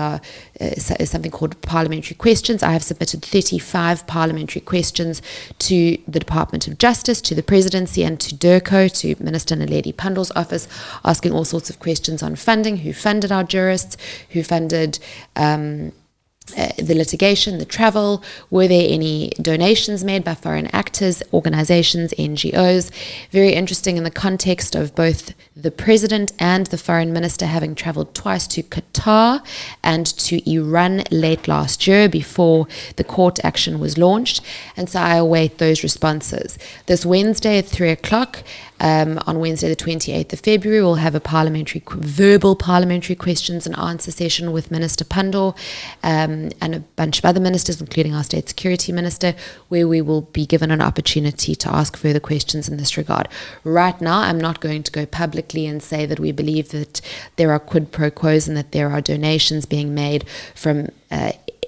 is something called parliamentary questions. I have submitted 35 parliamentary questions to the Department of Justice, to the Presidency, and to DIRCO to Minister Naledi Pandor's office, asking all sorts of questions on funding, who funded our jurists, who funded the litigation, the travel, were there any donations made by foreign actors, organizations, NGOs. Very interesting in the context of both the president and the foreign minister having traveled twice to Qatar and to Iran late last year before the court action was launched. And so I await those responses. This Wednesday at 3 o'clock, on Wednesday the 28th of February, we'll have a verbal parliamentary questions and answer session with Minister Pandor and a bunch of other ministers, including our State Security Minister, where we will be given an opportunity to ask further questions in this regard. Right now, I'm not going to go publicly and say that we believe that there are quid pro quos and that there are donations being made from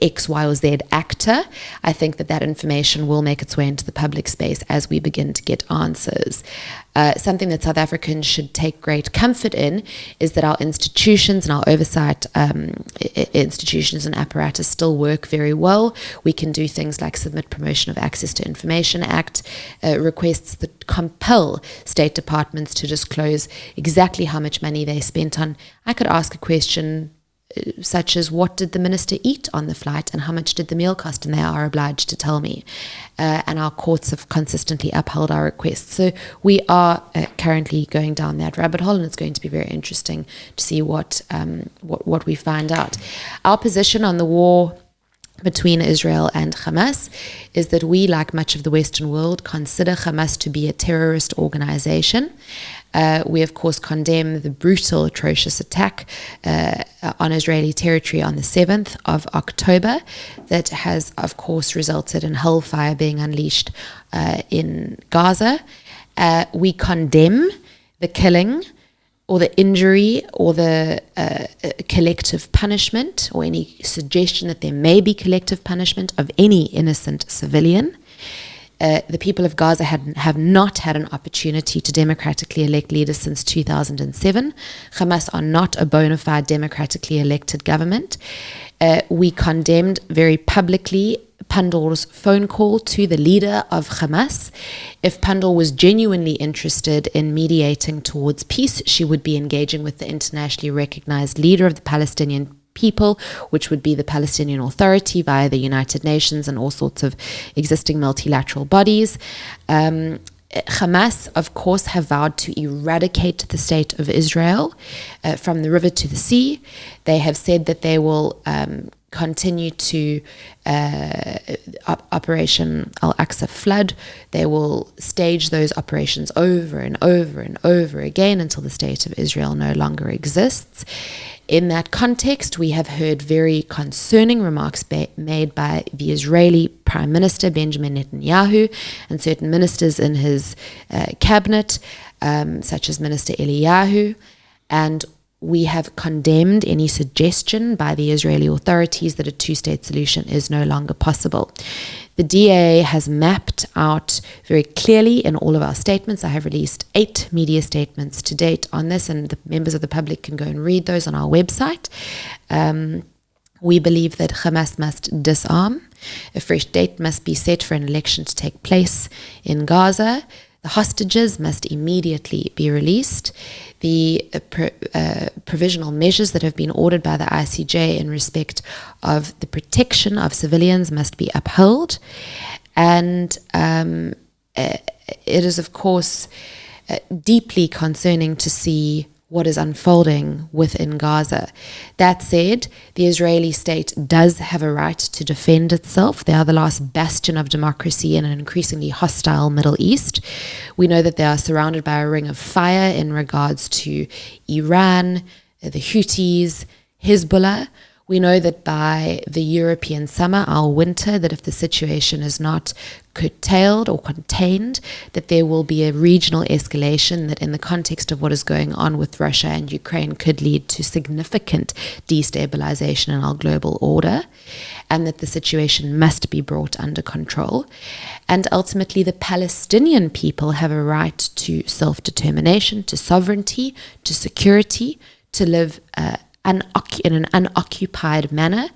X, Y, or Z actor. I think that information will make its way into the public space as we begin to get answers. Something that South Africans should take great comfort in is that our institutions and our oversight institutions and apparatus still work very well. We can do things like submit Promotion of Access to Information Act requests that compel state departments to disclose exactly how much money they spent on. I could ask a question such as, what did the minister eat on the flight and how much did the meal cost, and they are obliged to tell me. And our courts have consistently upheld our requests. So we are currently going down that rabbit hole, and it's going to be very interesting to see what we find out. Our position on the war between Israel and Hamas is that we, like much of the Western world, consider Hamas to be a terrorist organization. We, of course, condemn the brutal, atrocious attack on Israeli territory on the 7th of October that has, of course, resulted in hellfire being unleashed in Gaza. We condemn the killing or the injury or the collective punishment or any suggestion that there may be collective punishment of any innocent civilian. The people of Gaza have not had an opportunity to democratically elect leaders since 2007. Hamas are not a bona fide democratically elected government. We condemned very publicly Pandor's phone call to the leader of Hamas. If Pandor was genuinely interested in mediating towards peace, she would be engaging with the internationally recognized leader of the Palestinian people, which would be the Palestinian Authority via the United Nations and all sorts of existing multilateral bodies. Hamas, of course, have vowed to eradicate the state of Israel from the river to the sea. They have said that they will continue to Operation Al-Aqsa Flood. They will stage those operations over and over and over again until the state of Israel no longer exists. In that context, we have heard very concerning remarks made by the Israeli Prime Minister Benjamin Netanyahu and certain ministers in his cabinet, such as Minister Eliyahu, and we have condemned any suggestion by the Israeli authorities that a two-state solution is no longer possible. The DA has mapped out very clearly in all of our statements. I have released 8 media statements to date on this, and the members of the public can go and read those on our website. We believe that Hamas must disarm. A fresh date must be set for an election to take place in Gaza. The hostages must immediately be released. The provisional measures that have been ordered by the ICJ in respect of the protection of civilians must be upheld. And it is, of course, deeply concerning to see what is unfolding within Gaza. That said, the Israeli state does have a right to defend itself. They are the last bastion of democracy in an increasingly hostile Middle East. We know that they are surrounded by a ring of fire in regards to Iran, the Houthis, Hezbollah. We know that by the European summer, our winter, that if the situation is not curtailed or contained, that there will be a regional escalation that in the context of what is going on with Russia and Ukraine could lead to significant destabilization in our global order, and that the situation must be brought under control. And ultimately, the Palestinian people have a right to self-determination, to sovereignty, to security, to live in an unoccupied manner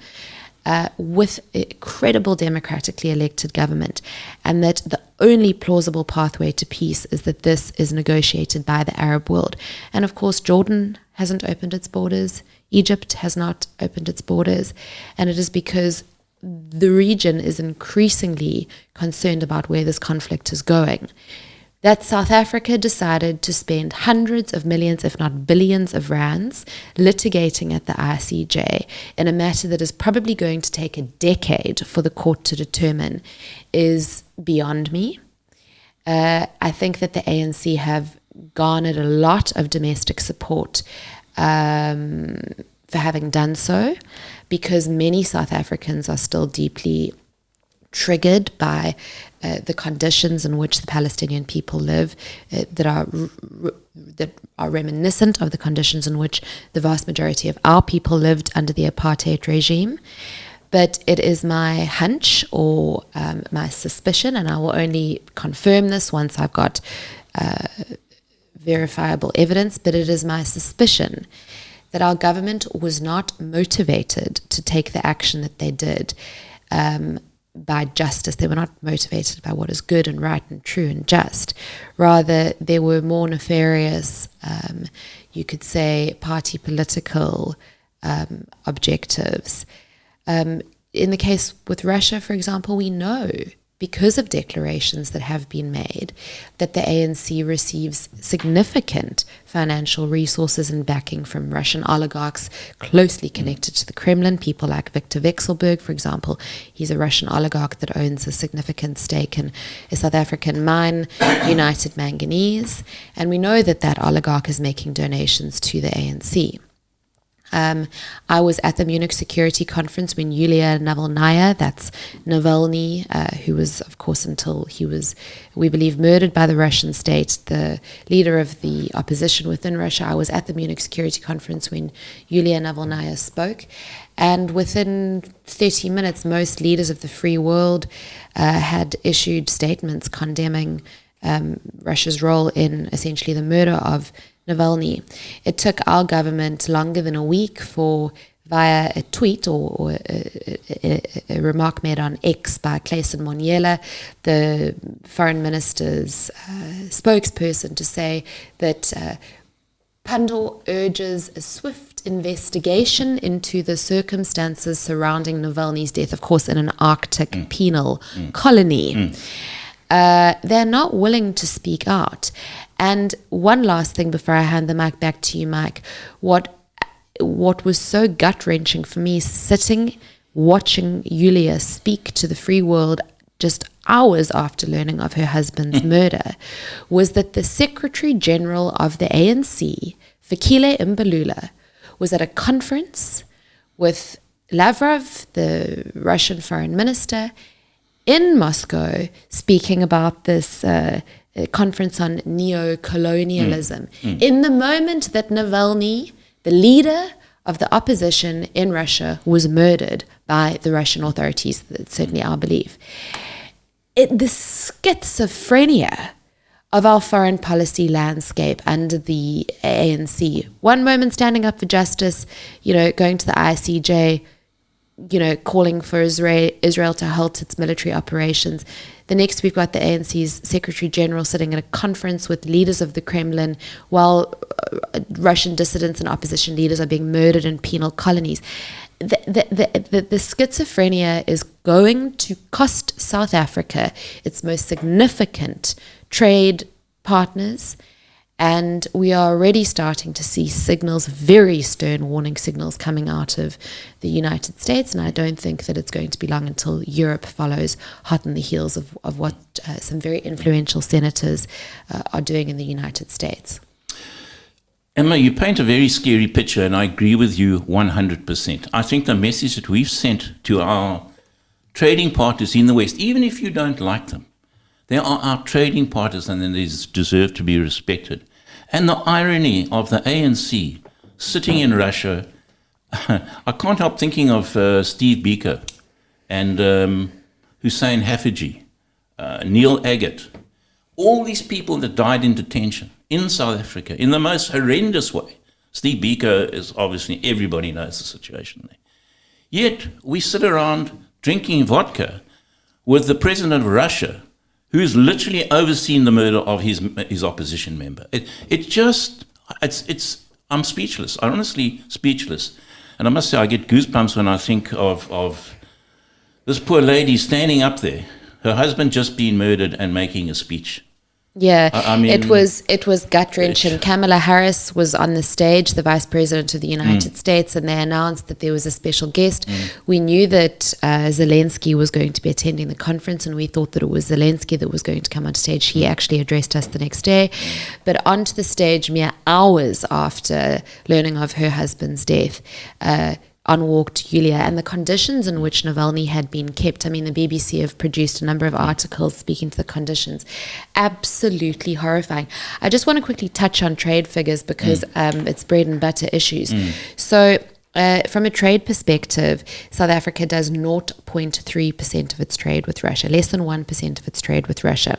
with a credible democratically elected government, and that the only plausible pathway to peace is that this is negotiated by the Arab world. And of course, Jordan hasn't opened its borders. Egypt has not opened its borders. And it is because the region is increasingly concerned about where this conflict is going that South Africa decided to spend hundreds of millions, if not billions of rands, litigating at the ICJ in a matter that is probably going to take a decade for the court to determine is beyond me. I think that the ANC have garnered a lot of domestic support for having done so, because many South Africans are still deeply triggered by the conditions in which the Palestinian people live, that are reminiscent of the conditions in which the vast majority of our people lived under the apartheid regime. But it is my hunch or my suspicion, and I will only confirm this once I've got verifiable evidence, but it is my suspicion that our government was not motivated to take the action that they did by justice. They were not motivated by what is good and right and true and just. Rather, there were more nefarious, you could say, party political objectives. In the case with Russia, for example, we know, because of declarations that have been made, that the ANC receives significant financial resources and backing from Russian oligarchs closely connected to the Kremlin, people like Viktor Vekselberg, for example. He's a Russian oligarch that owns a significant stake in a South African mine, United Manganese, and we know that that oligarch is making donations to the ANC. I was at the Munich Security Conference when Yulia Navalnaya, that's Navalny, who was, of course, until he was, we believe, murdered by the Russian state, the leader of the opposition within Russia. I was at the Munich Security Conference when Yulia Navalnaya spoke, and within 30 minutes, most leaders of the free world had issued statements condemning Russia's role in essentially the murder of Navalny. It took our government longer than a week for, via a tweet or a remark made on X by Clayson Moniela, the foreign minister's spokesperson, to say that Pandor urges a swift investigation into the circumstances surrounding Navalny's death, of course, in an Arctic penal colony. They're not willing to speak out. And one last thing before I hand the mic back to you, Mike, what was so gut-wrenching for me, sitting, watching Yulia speak to the free world just hours after learning of her husband's murder, was that the Secretary General of the ANC, Fikile Mbalula, was at a conference with Lavrov, the Russian foreign minister, in Moscow, speaking about this conference on neo-colonialism. In the moment that Navalny, the leader of the opposition in Russia, was murdered by the Russian authorities, that's certainly our belief. The schizophrenia of our foreign policy landscape under the ANC, one moment standing up for justice, going to the ICJ, calling for Israel to halt its military operations. The next, we've got the ANC's Secretary General sitting at a conference with leaders of the Kremlin while Russian dissidents and opposition leaders are being murdered in penal colonies. The schizophrenia is going to cost South Africa its most significant trade partners, and we are already starting to see signals, very stern warning signals, coming out of the United States. And I don't think that it's going to be long until Europe follows hot on the heels of what some very influential senators are doing in the United States. Emma, you paint a very scary picture, and I agree with you 100%. I think the message that we've sent to our trading partners in the West, even if you don't like them, they are our trading partners, and they deserve to be respected. And the irony of the ANC sitting in Russia, I can't help thinking of Steve Biko and Hussein Haffiji, Neil Agate, all these people that died in detention in South Africa in the most horrendous way. Steve Biko is obviously, everybody knows the situation there. Yet we sit around drinking vodka with the president of Russia, who's literally overseen the murder of his opposition member. I'm speechless. I'm honestly speechless. And I must say, I get goosebumps when I think of this poor lady standing up there, her husband just being murdered and making a speech. Yeah, I mean, it was gut-wrenching. Kamala Harris was on the stage, the Vice President of the United States, and they announced that there was a special guest. We knew that Zelensky was going to be attending the conference, and we thought that it was Zelensky that was going to come on stage. He actually addressed us the next day. But onto the stage mere hours after learning of her husband's death, on walked Yulia, and the conditions in which Navalny had been kept. I mean, the BBC have produced a number of articles speaking to the conditions. Absolutely horrifying. I just want to quickly touch on trade figures because it's bread and butter issues. So from a trade perspective, South Africa does 0.3% of its trade with Russia, less than 1% of its trade with Russia.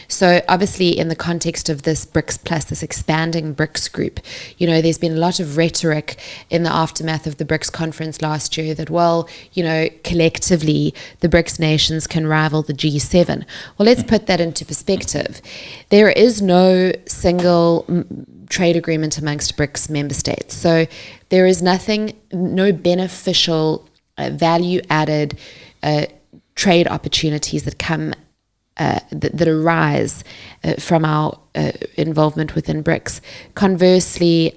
So obviously in the context of this BRICS plus, this expanding BRICS group, you know, there's been a lot of rhetoric in the aftermath of the BRICS conference last year that, well, you know, collectively the BRICS nations can rival the G7. Well, let's put that into perspective. There is no single trade agreement amongst BRICS member states. So there is no beneficial value-added trade opportunities that come that arise from our involvement within BRICS. Conversely,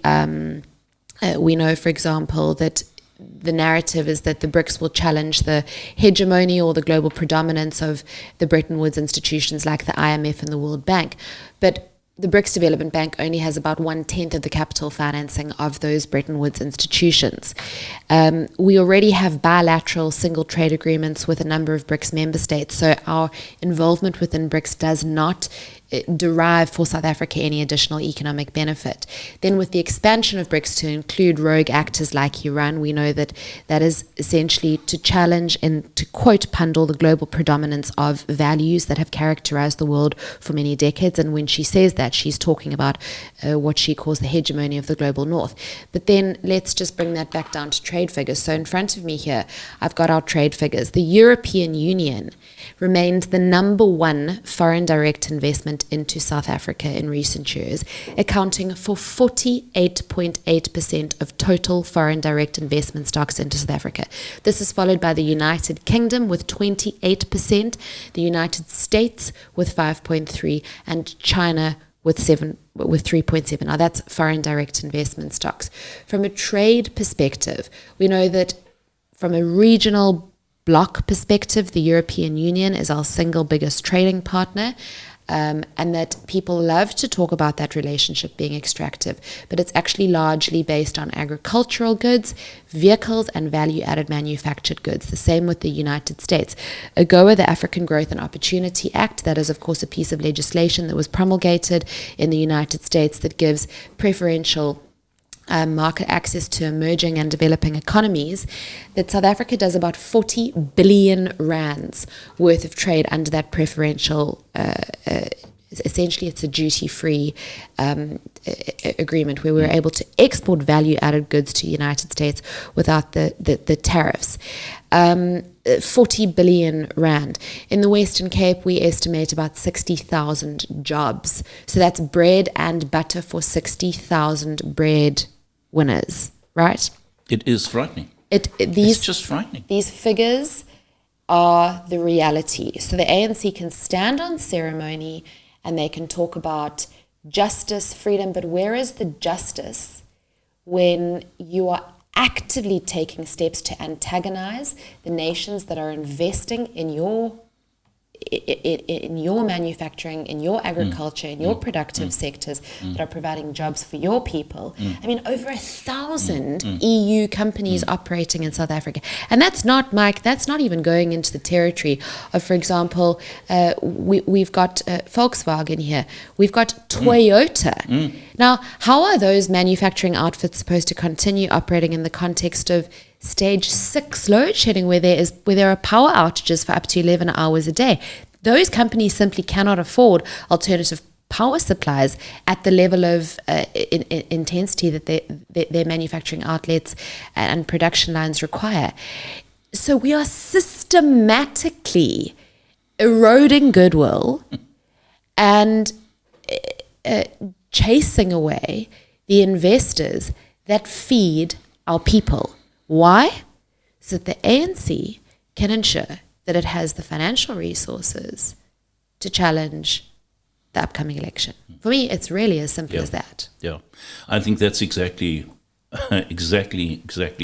we know, for example, that the narrative is that the BRICS will challenge the hegemony or the global predominance of the Bretton Woods institutions like the IMF and the World Bank. But the BRICS Development Bank only has about 1/10 of the capital financing of those Bretton Woods institutions. We already have bilateral single trade agreements with a number of BRICS member states, so our involvement within BRICS does not derive for South Africa any additional economic benefit. Then with the expansion of BRICS to include rogue actors like Iran, we know that that is essentially to challenge and, to quote Pandor, the global predominance of values that have characterized the world for many decades. And when she says that, she's talking about what she calls the hegemony of the global north. But then let's just bring that back down to trade figures. So in front of me here, I've got our trade figures. The European Union remained the number one foreign direct investment into South Africa in recent years, accounting for 48.8% of total foreign direct investment stocks into South Africa. This is followed by the United Kingdom with 28%, the United States with 5.3%, and China with 3.7%. Now that's foreign direct investment stocks. From a trade perspective, we know that from a regional bloc perspective, the European Union is our single biggest trading partner, and that people love to talk about that relationship being extractive, but it's actually largely based on agricultural goods, vehicles, and value-added manufactured goods. The same with the United States. AGOA, the African Growth and Opportunity Act, that is, of course, a piece of legislation that was promulgated in the United States that gives preferential market access to emerging and developing economies, that South Africa does about 40 billion rands worth of trade under that preferential, essentially it's a duty-free agreement where we're able to export value-added goods to the United States without the tariffs. 40 billion rand. In the Western Cape, we estimate about 60,000 jobs. So that's bread and butter for 60,000 bread winners, right? It is frightening. It's just frightening. These figures are the reality. So the ANC can stand on ceremony and they can talk about justice, freedom, but where is the justice when you are actively taking steps to antagonize the nations that are investing in your manufacturing, in your agriculture, in your productive sectors that are providing jobs for your people? I mean, over 1,000 EU companies operating in South Africa. And that's not, Mike, that's not even going into the territory of, for example, we've got Volkswagen here. We've got Toyota. Now, how are those manufacturing outfits supposed to continue operating in the context of stage 6 load shedding where there are power outages for up to 11 hours a day? Those companies simply cannot afford alternative power supplies at the level of intensity that their manufacturing outlets and production lines require. So we are systematically eroding goodwill and chasing away the investors that feed our people. Why? So that the ANC can ensure that it has the financial resources to challenge the upcoming election. For me, it's really as simple as that. Yeah, I think that's exactly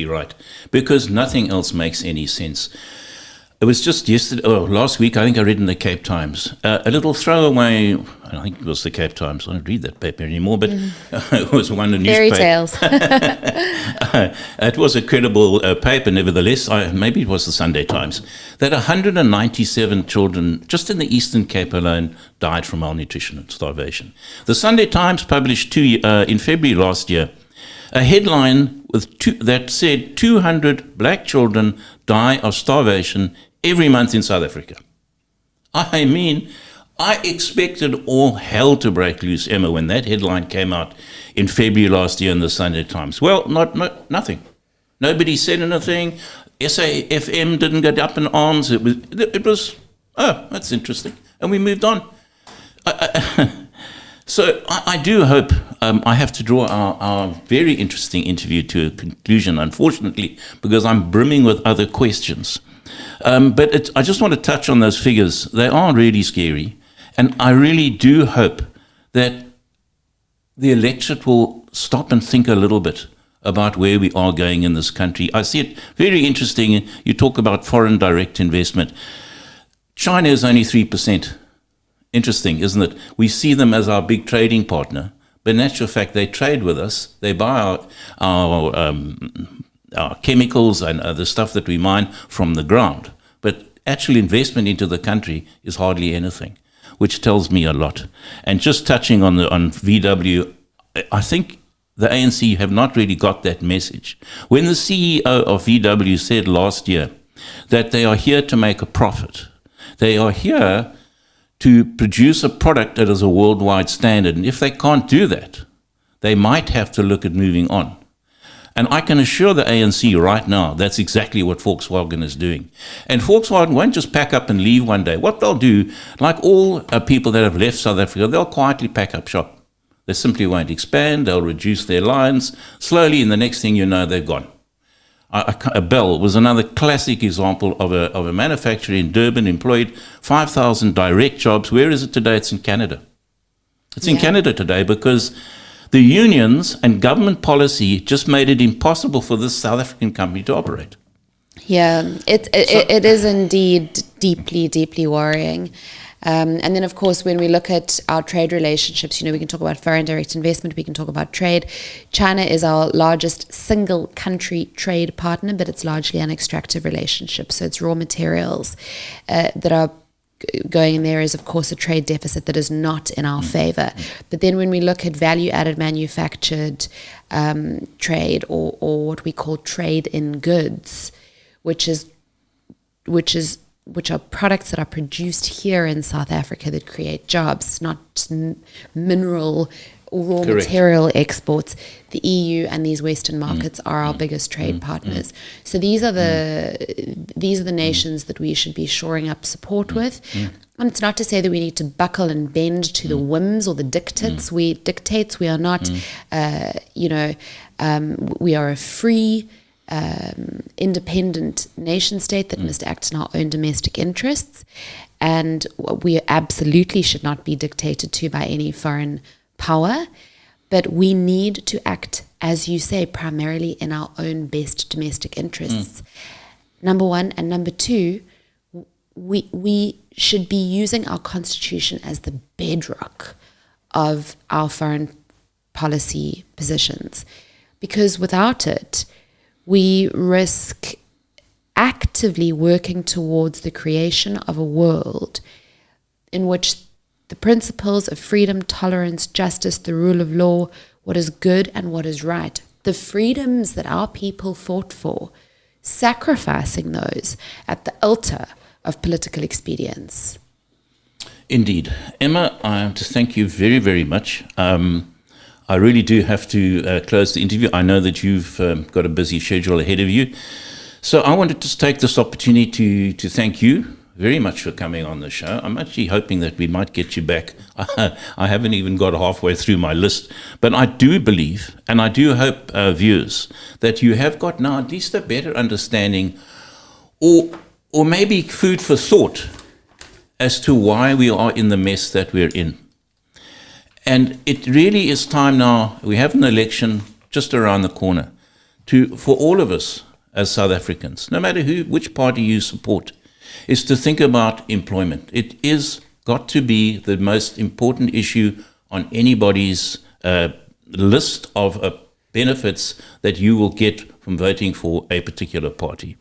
right, because nothing else makes any sense. It was just last week, I think I read in the Cape Times, a little throwaway, I think it was the Cape Times, I don't read that paper anymore, but it was one of the Fairy newspapers. tales. It was a credible paper, nevertheless, maybe it was the Sunday Times, that 197 children, just in the Eastern Cape alone, died from malnutrition and starvation. The Sunday Times published in February last year, a headline that said 200 black children die of starvation every month in South Africa. I mean, I expected all hell to break loose, Emma, when that headline came out in February last year in the Sunday Times. Well, nothing. Nobody said anything. SAFM didn't get up in arms. It was, oh, that's interesting. And we moved on. So I do hope I have to draw our very interesting interview to a conclusion, unfortunately, because I'm brimming with other questions. But I just want to touch on those figures. They are really scary. And I really do hope that the electorate will stop and think a little bit about where we are going in this country. I see it very interesting. You talk about foreign direct investment. China is only 3%. Interesting, isn't it? We see them as our big trading partner, but in actual fact, they trade with us. They buy our chemicals and the stuff that we mine from the ground. But actual investment into the country is hardly anything, which tells me a lot. And just touching on VW, I think the ANC have not really got that message. When the CEO of VW said last year that they are here to make a profit, they are here to produce a product that is a worldwide standard. And if they can't do that, they might have to look at moving on. And I can assure the ANC right now, that's exactly what Volkswagen is doing. And Volkswagen won't just pack up and leave one day. What they'll do, like all people that have left South Africa, they'll quietly pack up shop. They simply won't expand. They'll reduce their lines. Slowly, and the next thing you know, they're gone. Bell was another classic example of a manufacturer in Durban, employed 5,000 direct jobs. Where is it today? It's in Canada. It's in Canada today because the unions and government policy just made it impossible for this South African company to operate. Yeah, it is indeed deeply, deeply worrying. And then, of course, when we look at our trade relationships, we can talk about foreign direct investment, we can talk about trade. China is our largest single country trade partner, but it's largely an extractive relationship. So it's raw materials that are going in. There is, of course, a trade deficit that is not in our favor. But then when we look at value-added manufactured trade or what we call trade in goods, which are products that are produced here in South Africa that create jobs, not mineral or raw material exports. The EU and these Western markets are our biggest trade partners. So these are the nations that we should be shoring up support with. And it's not to say that we need to buckle and bend to the whims or the dictates. We are not. We are a free, independent nation state that must act in our own domestic interests, and we absolutely should not be dictated to by any foreign power, but we need to act, as you say, primarily in our own best domestic interests. Number one. And number two, we should be using our constitution as the bedrock of our foreign policy positions, because without it, we risk actively working towards the creation of a world in which the principles of freedom, tolerance, justice, the rule of law, what is good and what is right, the freedoms that our people fought for, sacrificing those at the altar of political expedience. Indeed. Emma, I have to thank you very, very much. I really do have to close the interview. I know that you've got a busy schedule ahead of you. So I wanted to take this opportunity to thank you very much for coming on the show. I'm actually hoping that we might get you back. I haven't even got halfway through my list. But I do believe, and I do hope, viewers, that you have got now at least a better understanding or maybe food for thought as to why we are in the mess that we're in. And it really is time now. We have an election just around the corner for all of us as South Africans, no matter which party you support, is to think about employment. It is got to be the most important issue on anybody's list of benefits that you will get from voting for a particular party.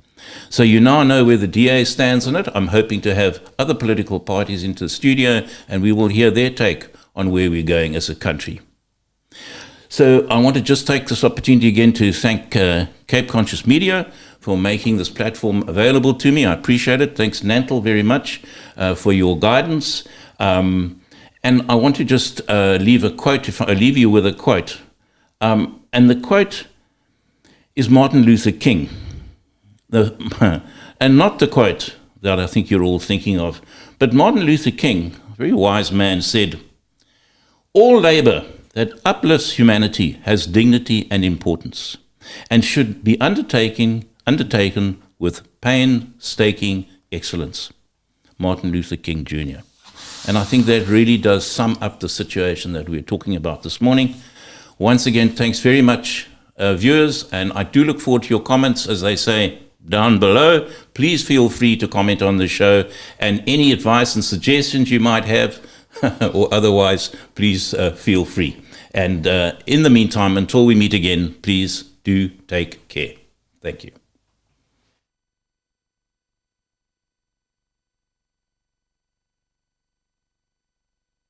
So you now know where the DA stands on it. I'm hoping to have other political parties into the studio, and we will hear their take on where we're going as a country. So I want to just take this opportunity again to thank Cape Conscious Media for making this platform available to me. I appreciate it. Thanks, Nantel, very much for your guidance. And I want to just leave a quote. If I leave you with a quote, and the quote is Martin Luther King, and not the quote that I think you're all thinking of, but Martin Luther King, a very wise man, said, "All labor that uplifts humanity has dignity and importance, and should be undertaken with painstaking excellence." Martin Luther King Jr. And I think that really does sum up the situation that we're talking about this morning. Once again, thanks very much, viewers, and I do look forward to your comments, as they say, down below. Please feel free to comment on the show, and any advice and suggestions you might have, or otherwise, please feel free. And in the meantime, until we meet again, please do take care. Thank you.